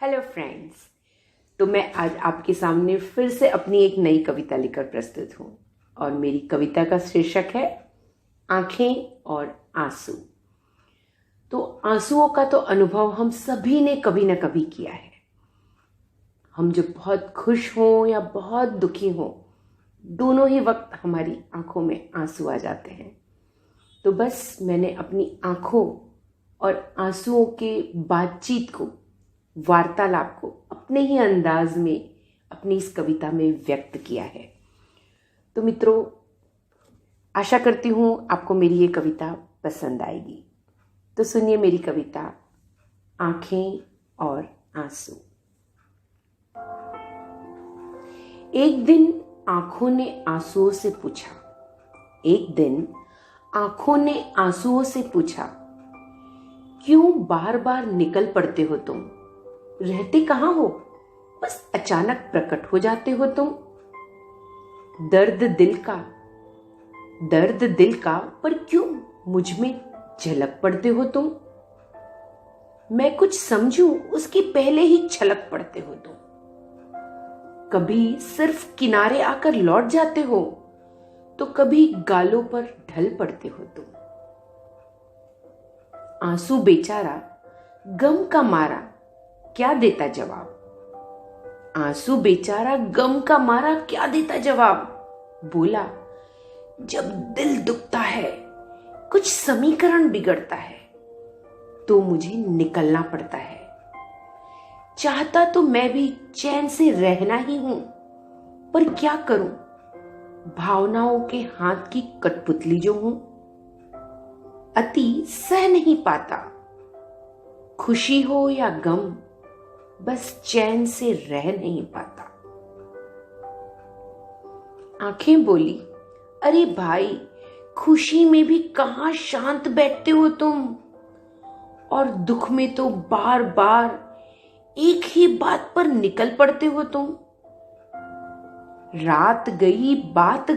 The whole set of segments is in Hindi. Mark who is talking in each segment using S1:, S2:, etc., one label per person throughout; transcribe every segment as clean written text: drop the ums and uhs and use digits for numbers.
S1: Hello friends. तो मैं आज आपके सामने फिर से अपनी एक नई कविता लेकर प्रस्तुत हूँ और मेरी कविता का शीर्षक है आंखें और आंसू। तो आंसुओं का तो अनुभव हम सभी ने कभी ना कभी किया है। हम जब बहुत खुश हों या बहुत दुखी हों, दोनों ही वक्त हमारी आंखों में आंसू आ जाते हैं। तो बस मैंने अपनी आंखों और आंसुओं के बातचीत को, वार्तालाप को अपने ही अंदाज में अपनी इस कविता में व्यक्त किया है। तो मित्रों, आशा करती हूँ आपको मेरी ये कविता पसंद आएगी। तो सुनिए मेरी कविता आंखें और आंसू। एक दिन आंखों ने आंसुओं से पूछा, एक दिन आंखों ने आंसुओं से पूछा, क्यों बार बार निकल पड़ते हो तुम? रहते कहाँ हो? बस अचानक प्रकट हो जाते हो तुम। दर्द दिल का पर क्यों मुझ में झलक पड़ते हो तुम? मैं कुछ समझूं उसके पहले ही छलक पड़ते हो तुम। कभी सिर्फ किनारे आकर लौट जाते हो, तो कभी गालों पर ढल पड़ते हो तुम। आंसू बेचारा गम का मारा क्या देता जवाब? आंसू बेचारा गम का मारा क्या देता जवाब? बोला, जब दिल दुखता है, कुछ समीकरण बिगड़ता है, तो मुझे निकलना पड़ता है। चाहता तो मैं भी चैन से रहना ही हूं, पर क्या करूं? भावनाओं के हाथ की कठपुतली जो हूं, अति सह नहीं पाता। खुशी हो या गम, बस चैन से रह नहीं पाता। आंखें बोली, अरे भाई, खुशी में भी कहां शांत बैठते हो तुम, और दुख में तो बार बार एक ही बात पर निकल पड़ते हो तुम। रात गई बात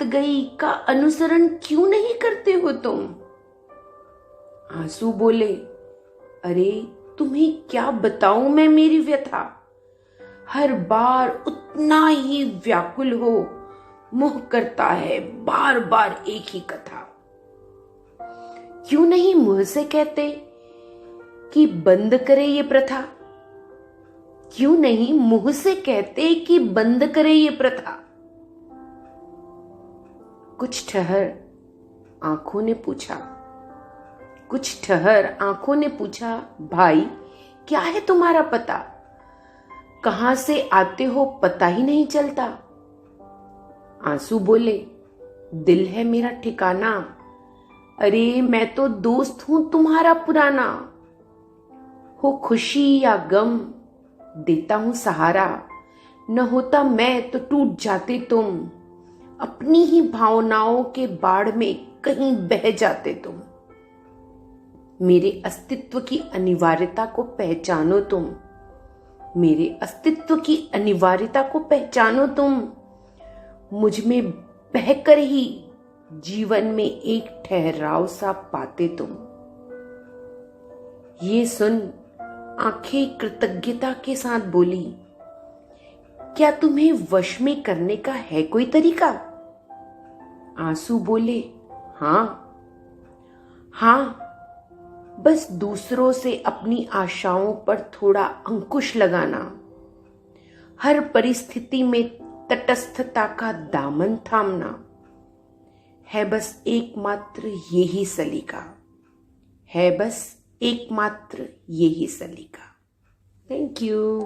S1: गई का अनुसरण क्यों नहीं करते हो तुम? आंसू बोले, अरे तुम्हें क्या बताऊं मैं मेरी व्यथा, हर बार उतना ही व्याकुल हो, मोह करता है बार बार एक ही कथा। क्यों नहीं मुंह से कहते कि बंद करे ये प्रथा? क्यों नहीं मुंह से कहते कि बंद करे ये प्रथा? कुछ ठहर आंखों ने पूछा, भाई क्या है तुम्हारा पता? कहां से आते हो पता ही नहीं चलता। आंसू बोले, दिल है मेरा ठिकाना, अरे मैं तो दोस्त हूं तुम्हारा पुराना। हो खुशी या गम, देता हूं सहारा, न होता मैं तो टूट जाते तुम। अपनी ही भावनाओं के बाढ़ में कहीं बह जाते तुम। मेरे अस्तित्व की अनिवार्यता को पहचानो तुम, मेरे अस्तित्व की अनिवार्यता को पहचानो तुम। मुझ में बहकर ही जीवन में एक ठहराव सा पाते तुम। ये सुन आंखें कृतज्ञता के साथ बोली, क्या तुम्हें वश में करने का है कोई तरीका? आंसू बोले, हाँ, बस दूसरों से अपनी आशाओं पर थोड़ा अंकुश लगाना, हर परिस्थिति में तटस्थता का दामन थामना, है बस एकमात्र यही सलीका। Thank you.